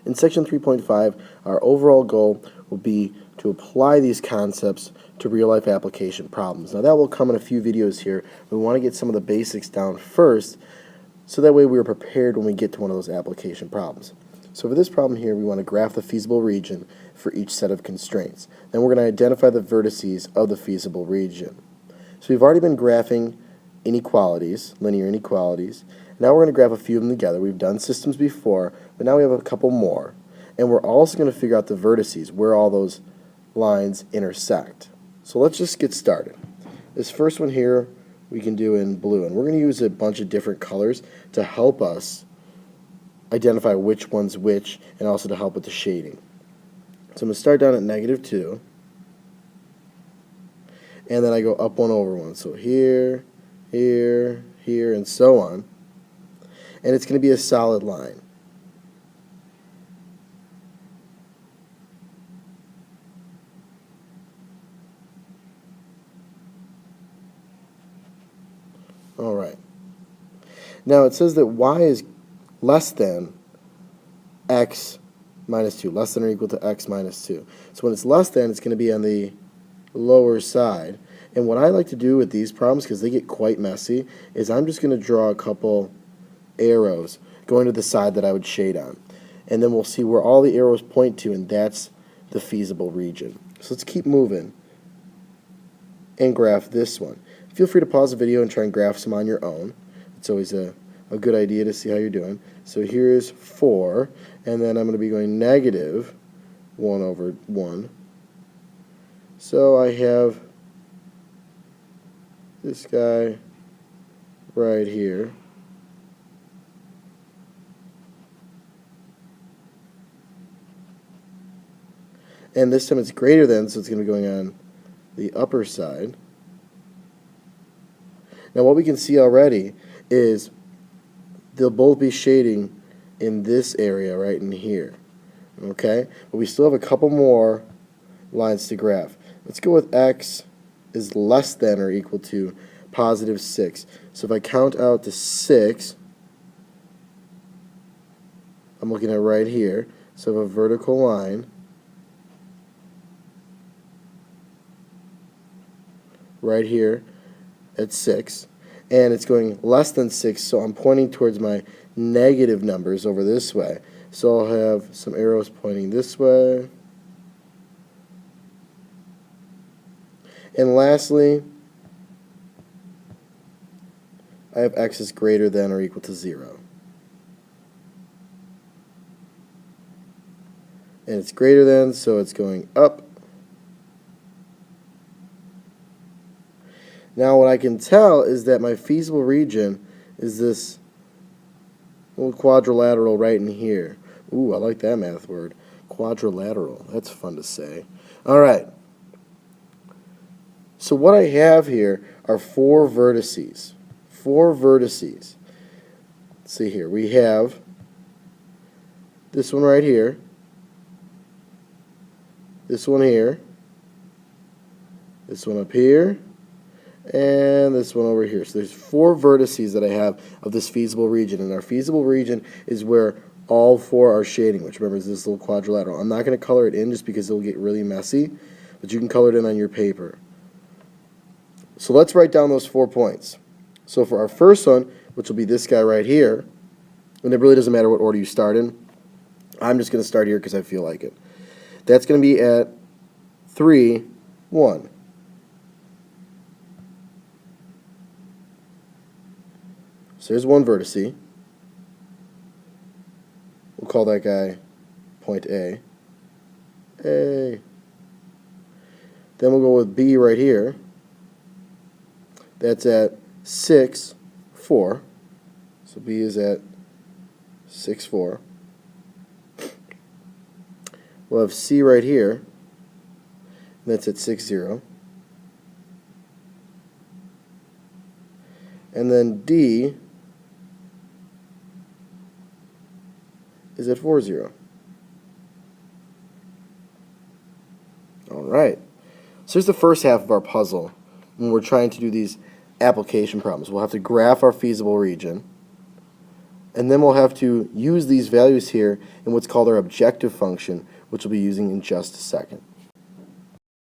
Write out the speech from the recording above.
In section 3.5, our overall goal will be to apply these concepts to real-life application problems. Now that will come in a few videos here. We want to get some of the basics down first, so that way we are prepared when we get to one of those application problems. So for this problem here, we want to graph the feasible region for each set of constraints. Then we're going to identify the vertices of the feasible region. So we've already been graphing inequalities, linear inequalities. Now we're going to graph a few of them together. We've done systems before, but now we have a couple more. And we're also going to figure out the vertices, where all those lines intersect. So let's just get started. This first one here we can do in blue, and we're going to use a bunch of different colors to help us identify which one's which, and also to help with the shading. So I'm going to start down at -2, and then I go up one over one. So here, here, here, and so on. And it's going to be a solid line. Alright. Now it says that y is less than x minus 2, less than or equal to x minus 2. So when it's less than, it's going to be on the lower side. And what I like to do with these problems, because they get quite messy, is I'm just going to draw a couple arrows going to the side that I would shade on. And then we'll see where all the arrows point to, and that's the feasible region. So let's keep moving and graph this one. Feel free to pause the video and try and graph some on your own. It's always a good idea to see how you're doing. So here's 4, and then I'm going to be going -1 over 1. So I have this guy right here. And this time it's greater than, so it's going to be going on the upper side. Now what we can see already is they'll both be shading in this area right in here. Okay? But we still have a couple more lines to graph. Let's go with x is less than or equal to +6. So if I count out to 6, I'm looking at right here. So I have a vertical line right here at 6, and it's going less than 6, so I'm pointing towards my negative numbers over this way. So I'll have some arrows pointing this way. And lastly, I have x is greater than or equal to 0. And it's greater than, so it's going up. Now what I can tell is that my feasible region is this little quadrilateral right in here. Ooh, I like that math word. Quadrilateral. That's fun to say. Alright. So what I have here are 4 vertices. 4 vertices. Let's see here. We have this one right here. This one here. This one up here. And this one over here. So there's 4 vertices that I have of this feasible region, and our feasible region is where all 4 are shading, which remember is this little quadrilateral. I'm not going to color it in just because it'll get really messy, but you can color it in on your paper. So let's write down those 4 points. So for our first one, which will be this guy right here, and it really doesn't matter what order you start in, I'm just going to start here because I feel like it. That's going to be at 3, 1. So here's one vertice. We'll call that guy point A. A. Then we'll go with B right here. That's at 6, 4. So B is at 6, 4. We'll have C right here. That's at 6, 0. And then D is at 4, 0. Alright. So here's the first half of our puzzle when we're trying to do these application problems. We'll have to graph our feasible region, and then we'll have to use these values here in what's called our objective function, which we'll be using in just a second.